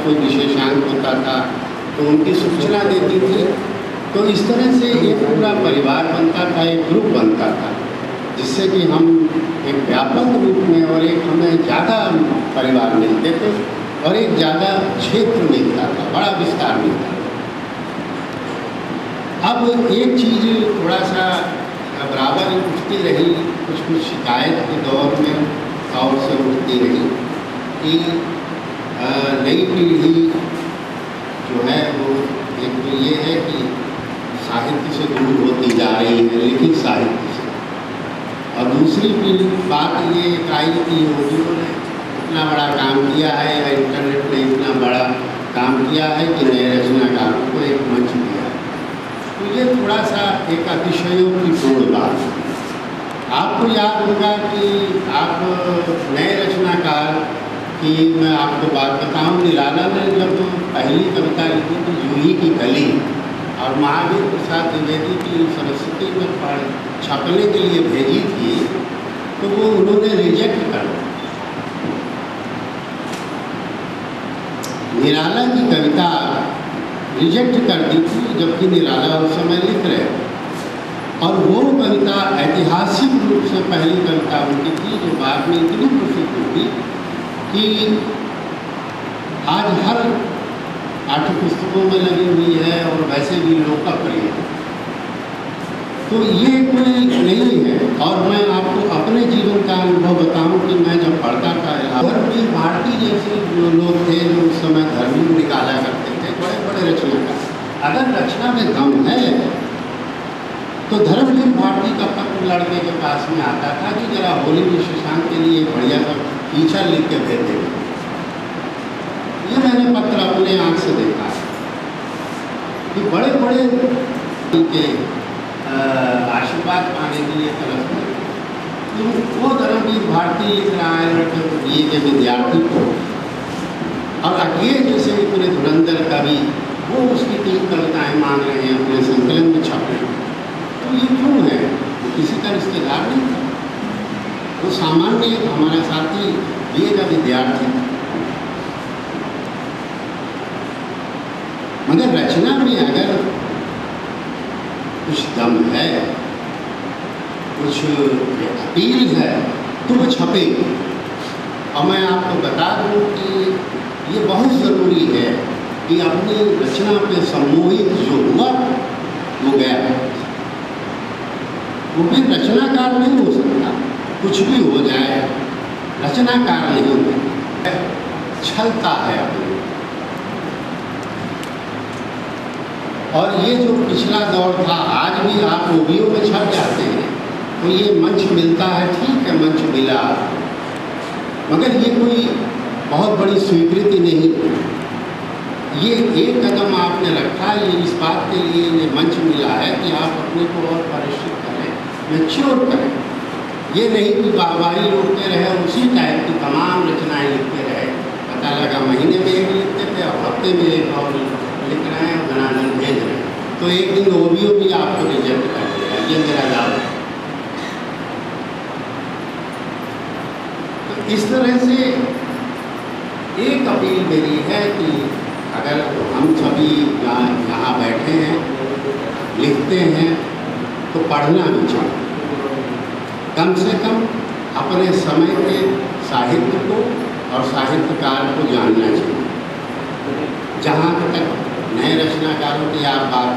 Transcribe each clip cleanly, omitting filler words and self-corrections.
कोई विशेषांक होता था तो उनकी सूचना देती थी। तो इस तरह से एक पूरा परिवार बनता था, एक ग्रुप बनता था, जिससे कि हम एक व्यापक रूप में और एक हमें ज़्यादा परिवार मिलते थे और एक ज़्यादा क्षेत्र मिलता था, बड़ा विस्तार मिलता था। अब एक चीज़ थोड़ा सा बराबर उठती रही, कुछ शिकायत के दौर में और से उठती रही कि नई पीढ़ी जो है वो एक तो ये है कि साहित्य से दूर होती जा रही है, लेकिन साहित्य से, और दूसरी बात ये आई कि योगियों ने इतना बड़ा काम किया है या इंटरनेट ने इतना बड़ा काम किया है कि नए रचनाकारों को एक मंच दिया है। तो ये थोड़ा सा एक अतिशयोक्तिपूर्ण बात है। आपको याद होगा कि आप नए रचनाकार की मैं आपको बात बताऊं, निराला ने जब पहली कविता लिखी थी जूही की कली और महावीर प्रसाद द्विवेदी की सरस्वती में छपने के लिए भेजी थी, तो वो उन्होंने रिजेक्ट कर दिया। निराला की कविता रिजेक्ट कर दी थी, जबकि निराला उस समय लिख रहे थे। और वो कविता ऐतिहासिक रूप से पहली कविता उनकी थी, जो बाद में इतनी प्रसिद्ध हुई कि आज हर पाठ्य पुस्तकों में लगी हुई है और वैसे भी लोकप्रिय है। तो ये कोई नहीं है। और मैं आपको अपने जीवन का अनुभव बताऊं कि मैं जब पढ़ता था, धर्मवीर भारती जैसे जो लोग थे जो उस समय धर्मवीर निकाला करते थे, बड़े बड़े रचनाकार, अगर रचना में दम है तो धर्मवीर भारती का पत्र लड़के के पास में आता था कि जरा होली विशेषांक के लिए बढ़िया सा फीचर लिख के भेज देगा। ये मैंने पत्र अपने आँख से देखा है कि बड़े बड़े उनके आशीर्वाद पाने के लिए तरफ तो वो धर्मवीर भारती लिख रहा है लड़के को, बीए के विद्यार्थी को, और अकेले जैसे इतने धुरंधर कवि वो उसकी 3 कविताएँ मांग रहे हैं अपने संकलन में छप रहे हैं। तो ये क्यों है? वो किसी का रिश्तेदार नहीं था, वो सामान्य हमारा साथी बीए का विद्यार्थी। मगर रचना में अगर कुछ दम है, कुछ अपील है, तो वो छपेगी। और मैं आपको बता दूं कि ये बहुत ज़रूरी है कि अपनी रचना पे सम्मोहित जो हुआ वो गया। वो भी रचनाकार नहीं हो सकता, कुछ भी हो जाए रचनाकार नहीं होता, छलता है अपने। और ये जो पिछला दौर था, आज भी आप मूवियों में छप जाते हैं तो ये मंच मिलता है, ठीक है मंच मिला, मगर ये कोई बहुत बड़ी स्वीकृति नहीं। ये एक कदम आपने रखा, ये इस बात के लिए ये मंच मिला है कि आप अपने को और परिष्कृत करें, मैच्योर करें। ये नहीं कि वाहवाही लूटते रहे, उसी टाइप की तमाम रचनाएँ लिखते रहे, पता लगा महीने में एक लिखते थे और हफ्ते में एक और लिख रहे हैं, घनाघन भेज रहे हैं, तो एक दिन ओबियो भी आपको रिजेक्ट कर देगा। ये मेरा दावा है। तो इस तरह से एक अपील मेरी है कि अगर हम सभी यहाँ बैठे हैं, लिखते हैं, तो पढ़ना भी चाहिए। कम से कम अपने समय के साहित्य को और साहित्यकार को जानना चाहिए। जहाँ तक नए रचनाकारों की आप बात,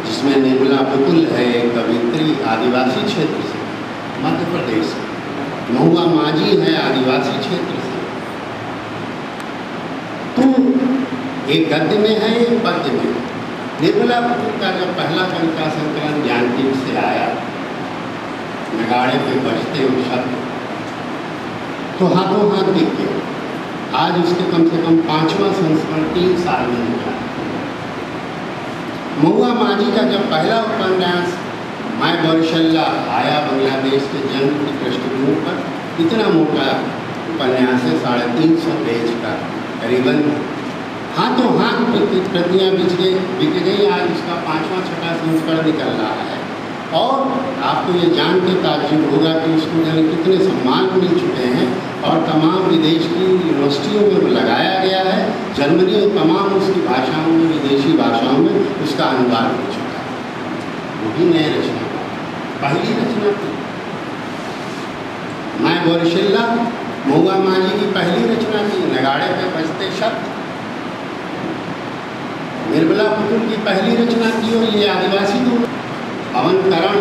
जिसमें निर्मला बुकुल है, कवित्री आदिवासी क्षेत्र से, मध्य प्रदेश से, महुआ माझी है आदिवासी क्षेत्र से, तो एक गद्य में है एक पद्य में। निर्मला बुकुल का जब पहला कविता संकलन ज्ञानपीठ से आया, नगाड़े पे बजते हुए शब्द, तो हाथों हाथ दिख गया। आज उसके कम से कम 5वां संस्करण 3 साल में हुआ। महुआ माझी का जब पहला उपन्यास माय बरशल्ला आया बांग्लादेश के जन्म की पृष्ठभूमि पर, इतना मोटा उपन्यास है, 350 पेज का करीबन, हाथों हाथ प्रतियाँ बिक गई। आज उसका 5वां 6वां संस्करण निकल रहा है और आपको ये जान के ताज्जुब होगा कि उसको जाने कितने सम्मान मिल चुके हैं और तमाम विदेश की यूनिवर्सिटियों में लगाया गया है जर्मनी और तमाम उसकी भाषाओं में, विदेशी भाषाओं में उसका अनुवाद हो चुका है। वो भी नए रचना, पहली रचना थी। मैं बोरशिल्ला महुआ माझी की पहली रचना थी। नगाड़े पे बजते शब्द निर्मला पुतुल की पहली रचना थी। और ये आदिवासी तो पवन करण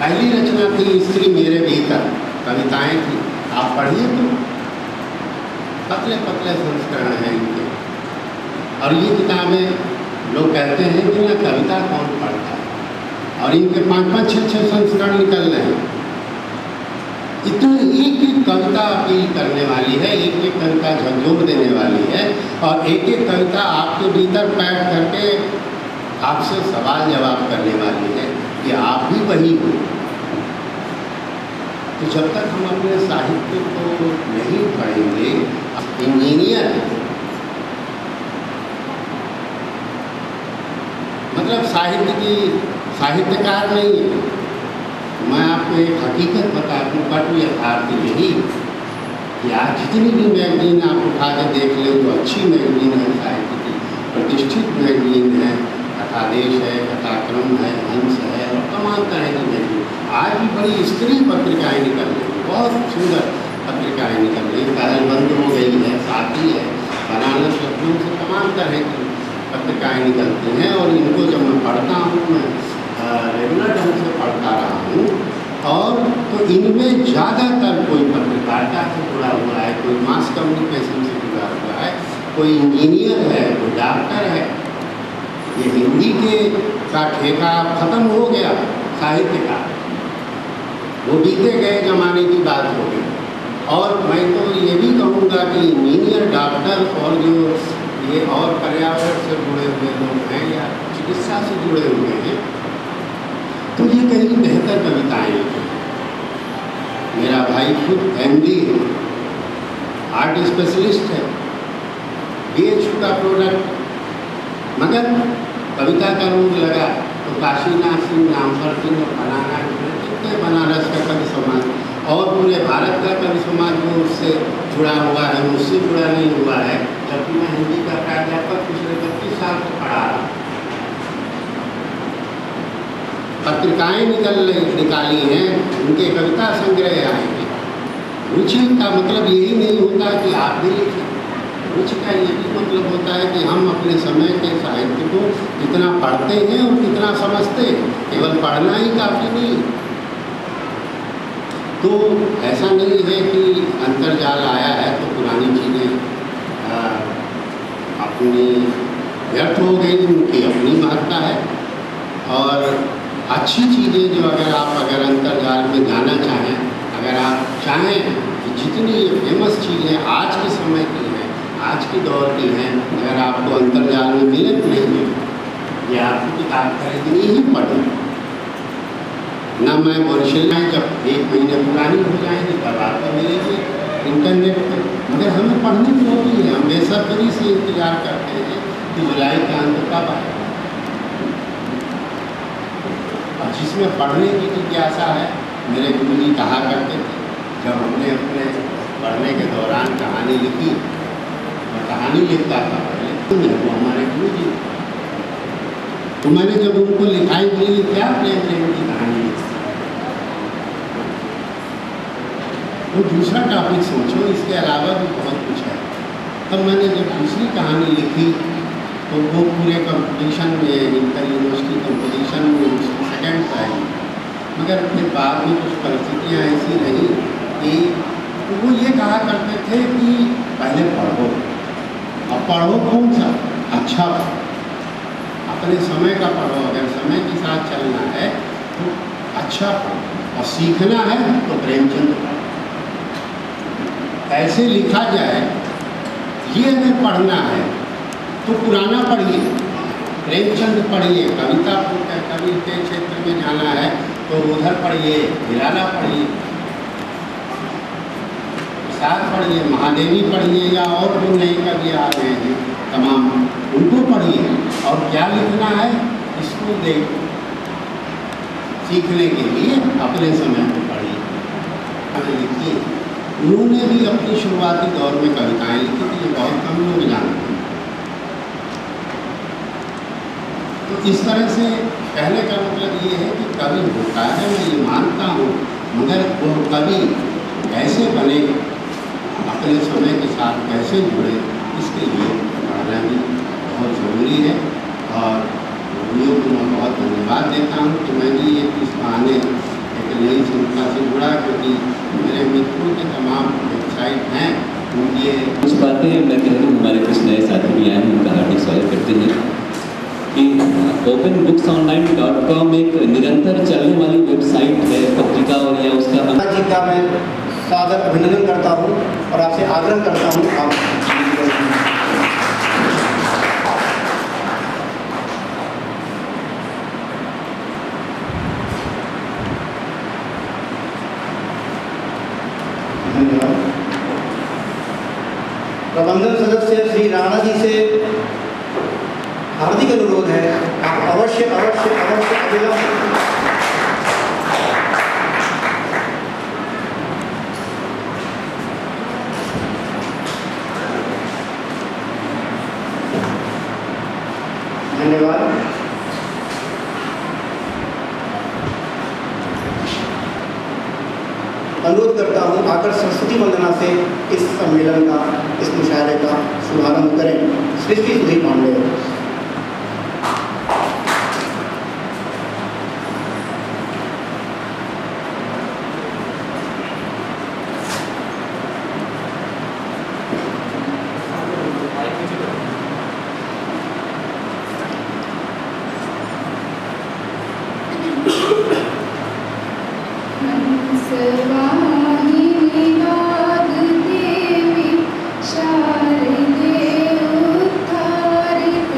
पहली रचना थी। स्त्री मेरे भीतर कविताएं थी। आप पढ़िए तो पतले पतले संस्करण हैं इनके। और ये किताबें लोग कहते हैं कि ना कविता कौन पढ़ता है, और इनके 5-5, 6-6 संस्करण निकल रहे हैं। इतनी एक एक कविता अपील करने वाली है, एक एक कविता झकझोर देने वाली है, और एक एक कविता आपके भीतर बैठ करके आपसे सवाल जवाब करने वाली है कि आप भी वही हो। तो जब तक हम अपने साहित्य को नहीं पढ़ेंगे, इंजीनियर मतलब साहित्यकार नहीं है। मैं आपको एक हकीकत बता दूँ, बट यथार्थ यही कि आज जितनी भी मैगजीन आप उठा के देख लें तो अच्छी मैगजीन है, साहित्य की प्रतिष्ठित मैगजीन है, कथादेश है, कथाक्रम है, हंस है, और तमाम तरह की मैगजीन। आज भी बड़ी स्त्री पत्रिकाएँ निकल रही हैं, बहुत सुंदर पत्रिकाएँ निकल रही हैं। पहलबंद हो गई है, साथी है, बनारस लखनऊ से तमाम तरह की पत्रिकाएँ निकलती हैं। और इनको जब मैं पढ़ता हूँ, मैं रेगुलर ढंग से पढ़ता रहा हूँ, और तो इनमें ज़्यादातर कोई पत्रकारिता से जुड़ा हुआ है, कोई मास कम्युनिकेशन से जुड़ा हुआ है, कोई इंजीनियर है, कोई डॉक्टर है। ये हिंदी का ठेका ख़त्म हो गया साहित्य का, वो बीते गए ज़माने की बात हो गई। और मैं तो ये भी कहूँगा कि इंजीनियर, डॉक्टर और जो ये और पर्यावरण से जुड़े हुए लोग हैं या चिकित्सा से जुड़े हुए हैं, तो ये कहीं बेहतर कविताएँ लिखे। मेरा भाई खुद MD है, आर्ट स्पेशलिस्ट है, BHU का प्रोडक्ट, मगर कविता का रूप लगा तो काशीनाथ सिंह, नामवर सिंह और फलाना जितने बनारस का कवि समाज और पूरे भारत का कवि समाज जो उससे जुड़ा हुआ है, मुझसे जुड़ा नहीं हुआ है, जबकि मैं हिंदी का प्राध्यापक पिछले 25 साल से पढ़ा रहा हूँ। पत्रिकाएँ निकाली हैं, उनके कविता संग्रह आए हैं। रुचि का मतलब यही नहीं होता कि आप भी लिखें। रुचि का ये भी मतलब होता है कि हम अपने समय के साहित्य को कितना पढ़ते हैं और कितना समझते हैं। केवल पढ़ना ही काफ़ी नहीं। तो ऐसा नहीं है कि अंतर्जाल आया है तो पुरानी चीज़ें अपनी व्यर्थ हो गई, उनकी अपनी महत्ता है। और अच्छी चीज़ें जो अगर अंतर्जाल में जाना चाहें, अगर आप चाहें कि जितनी ये फेमस चीज़ें आज के समय की हैं, आज के दौर की हैं, अगर आपको अंतर्जाल में मिले तो नहीं मिले, ये आपकी किताब खरीदनी ही पड़े। ना मैं बोरशिल्ला जब 1 महीने पुरानी हो जाएंगी तब आपको मिलेगी इंटरनेट पर, मगर हमें पढ़नी तो होगी है। हम बेसब्री से इंतज़ार करते हैं कि जुलाई का अंत कब आए, और जिसमें पढ़ने की जिज्ञासा है। मेरे गुरुजी कहा करते थे, जब हमने अपने पढ़ने के दौरान कहानी लिखी, मैं कहानी लिखता था पहले, वो हमारे गुरुजी, तो मैंने जब उनको लिखाई बोली क्या प्रेम की कहानी लिखी, तो दूसरा टॉपिक सोचो, इसके अलावा भी बहुत कुछ है। तब मैंने जब दूसरी कहानी लिखी तो वो पूरे कंपटीशन में, इंटर यूनिवर्सिटी कंपटीशन में उसकी सेकेंड प्राइज, मगर फिर बाद में कुछ परिस्थितियाँ ऐसी रही कि वो ये कहा करते थे कि पहले पढ़ो, अब पढ़ो कौन सा अच्छा, अपने समय का पढ़ो, अगर समय के साथ चलना है तो अच्छा पढ़ो, और सीखना है तो प्रेमचंद पढ़ो। ऐसे लिखा जाए, ये अगर पढ़ना है तो पुराना पढ़िए, प्रेमचंद पढ़िए, कवि के क्षेत्र में जाना है तो उधर पढ़िए, निराला पढ़िए, प्रसाद पढ़िए, महादेवी पढ़िए, या और जो नए कवि आ रहे हैं तमाम, उनको पढ़िए। और क्या लिखना है इसको देखो, सीखने के लिए अपने समय को पढ़िए। लिखिए, उन्होंने भी अपनी शुरुआती दौर में कविताएं लिखी थी, ये बहुत कम लोग जानते हैं। इस तरह से कहने का मतलब ये है कि कवि होता है, मैं ये मानता हूँ, मगर वो कवि कैसे बने, अपने समय के साथ कैसे जुड़े, इसके लिए पढ़ना भी बहुत ज़रूरी है। और कवियों को मैं बहुत धन्यवाद देता हूँ कि मैं भी इस बहाने एक नई संस्था से जुड़ा, क्योंकि मेरे मित्रों के तमाम वेबसाइट हैं, उनके कुछ बातें मैं कह दूँ, हमारे कुछ नए साथी भी आए हैं, उनका हार्दिक स्वागत करते हैं कि openbooksonline.com एक निरंतर चलने वाली वेबसाइट है, पत्रिका, और या उसका जी का मैं सादर अभिनंदन करता हूँ और आपसे आग्रह करता हूँ आप धन्यवाद। प्रबंधन सदस्य श्री राणा जी से हार्दिक अनुरोध है, आप अवश्य अवश्य अवश्य अविलंब धन्यवाद। अनुरोध करता हूँ आकर सरस्वती वंदना से इस सम्मेलन का, इस मुशायरे का शुभारंभ करें श्री सुधीर पांडे। सर्वाहिनी नाग देवी शारदे उद्धारित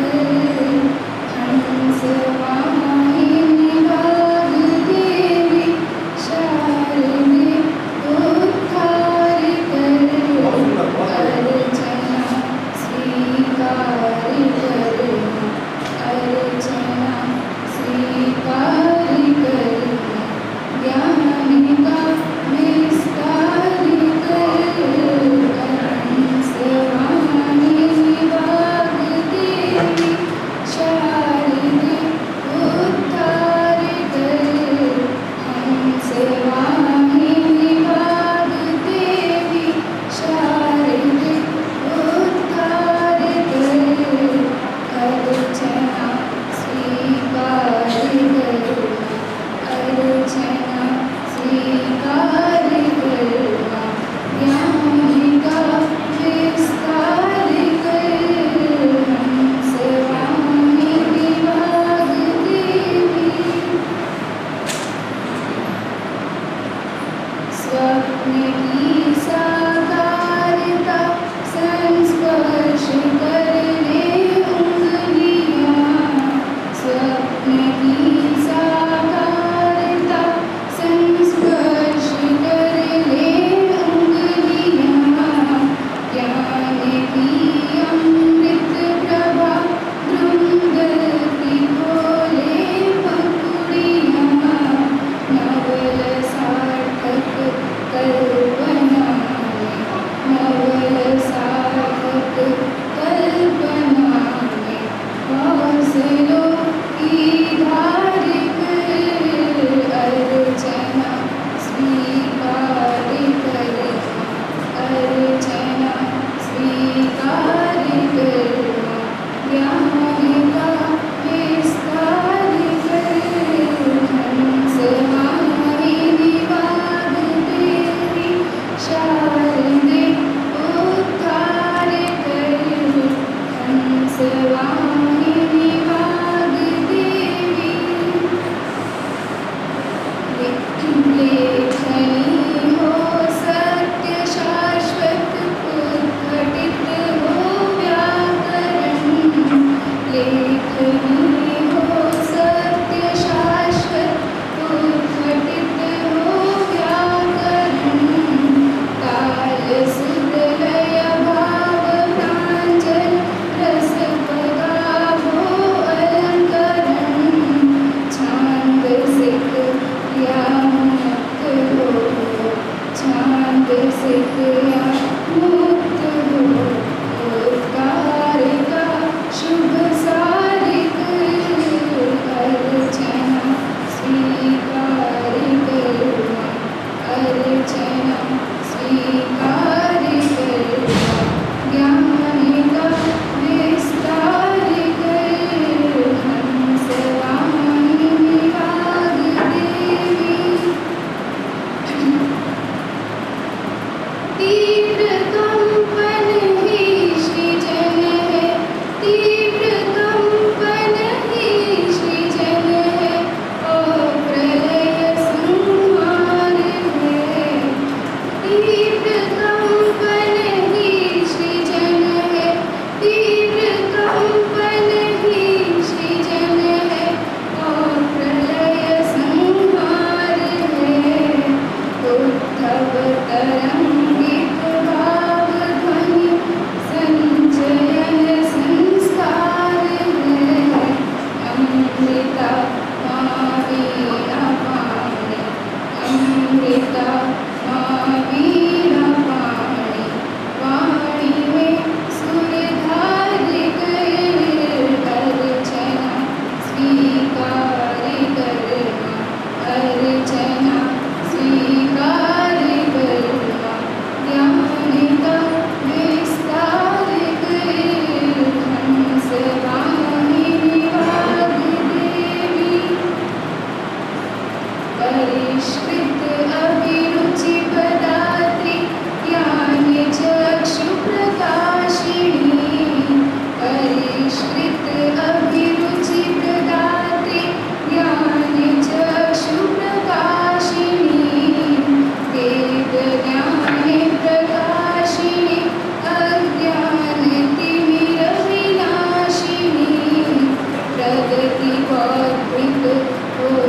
एक